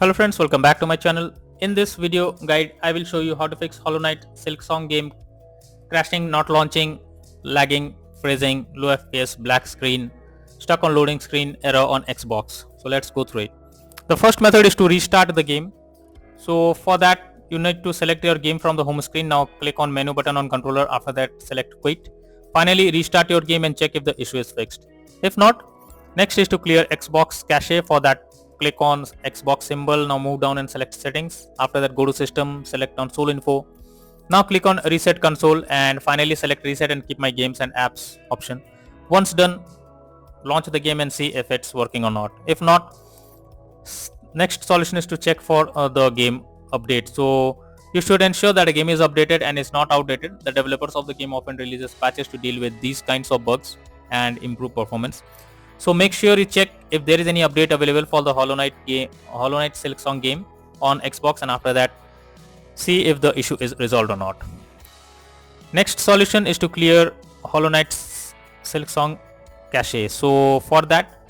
Hello friends, welcome back to my channel. In this video guide, I will show you how to fix Hollow Knight Silksong game crashing, not launching, lagging, freezing, low FPS, black screen, stuck on loading screen, error on Xbox. So let's go through it. The first method is to restart the game. So for that, you need to select your game from the home screen. Now click on menu button on controller. After that, select quit. Finally, restart your game and check if the issue is fixed. If not, next is to clear Xbox cache. For that, click on Xbox symbol. Now move down and select settings. After that, go to system, select console info. Now click on reset console and finally select reset and keep my games and apps option. Once done, launch the game and see if it's working or not. If not, next solution is to check for the game update. So you should ensure that a game is updated and is not outdated. The developers of the game often releases patches to deal with these kinds of bugs and improve performance. So make sure you check if there is any update available for the Hollow Knight Silksong game on Xbox, and after that see if the issue is resolved or not. Next solution is to clear Hollow Knight Silksong cache. So for that,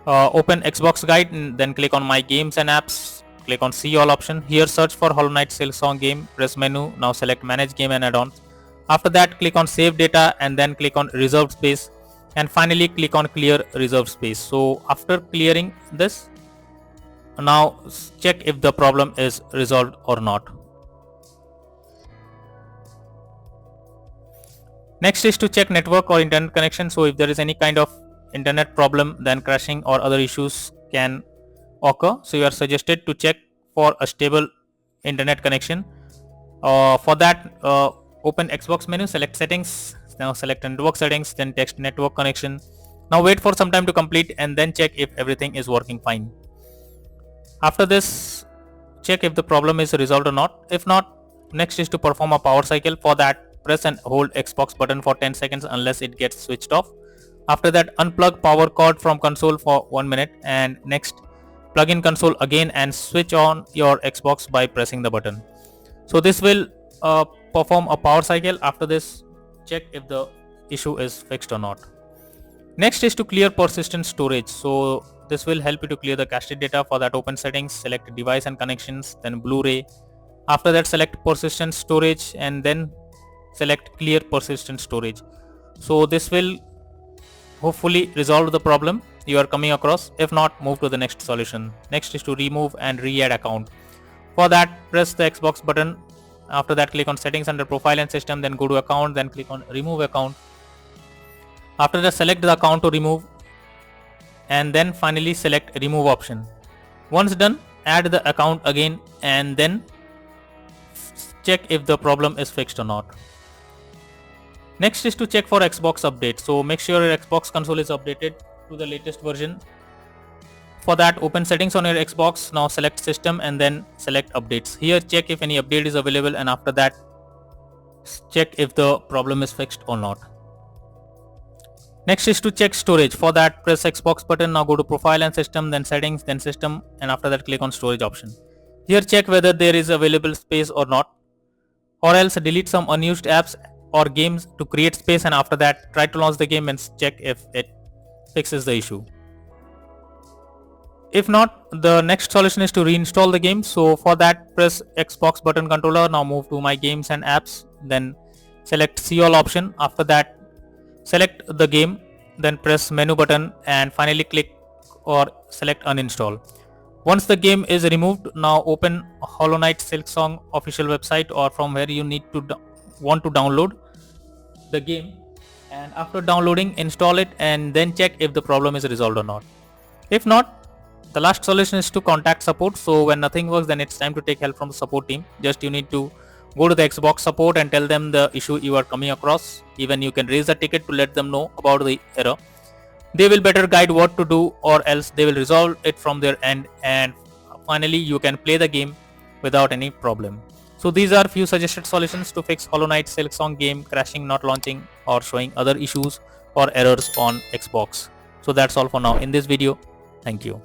open Xbox guide and then click on my games and apps, click on see all option. Here search for Hollow Knight Silksong game, press menu, now select manage game and add-ons. After that, click on save data and then click on reserved space, and finally click on clear reserved space. So after clearing this, now check if the problem is resolved or not. Next is to check network or internet connection. So if there is any kind of internet problem, then crashing or other issues can occur. So you are suggested to check for a stable internet connection. For that, open Xbox menu, select settings, now select network settings, then text network connection. Now wait for some time to complete and then check if everything is working fine. After this, check if the problem is resolved or not. If not, next is to perform a power cycle. For that, press and hold Xbox button for 10 seconds unless it gets switched off. After that, unplug power cord from console for 1 minute, and next plug in console again and switch on your Xbox by pressing the button. So this will perform a power cycle. After this, check if the issue is fixed or not. Next is to clear persistent storage. So this will help you to clear the cached data. For that, open settings, select device and connections, then Blu-ray. After that, select persistent storage and then select clear persistent storage. So this will hopefully resolve the problem you are coming across. If not, move to the next solution. Next is to remove and re-add account. For that, press the Xbox button. After that, click on settings under profile and system, then go to account, then click on remove account. After that, select the account to remove and then finally select remove option. Once done, add the account again and then check if the problem is fixed or not. Next is to check for Xbox update. So make sure your Xbox console is updated to the latest version. For that, open settings on your Xbox, now select system and then select updates. Here check if any update is available, and after that check if the problem is fixed or not. Next is to check storage. For that, press Xbox button, now go to profile and system, then settings, then system, and after that click on storage option. Here check whether there is available space or not, or else delete some unused apps or games to create space, and after that try to launch the game and check if it fixes the issue. If not, the next solution is to reinstall the game. So for that, press Xbox button controller, now move to my games and apps, then select see all option. After that, select the game, then press menu button and finally click or select uninstall. Once the game is removed, now open Hollow Knight Silksong official website or from where you need to want to download the game, and after downloading, install it and then check if the problem is resolved or not. If not, the last solution is to contact support. So when nothing works, then it's time to take help from the support team. Just you need to go to the Xbox support and tell them the issue you are coming across. Even you can raise a ticket to let them know about the error. They will better guide what to do, or else they will resolve it from their end, and finally you can play the game without any problem. So these are few suggested solutions to fix Hollow Knight Silksong game crashing, not launching, or showing other issues or errors on Xbox. So that's all for now in this video. Thank you.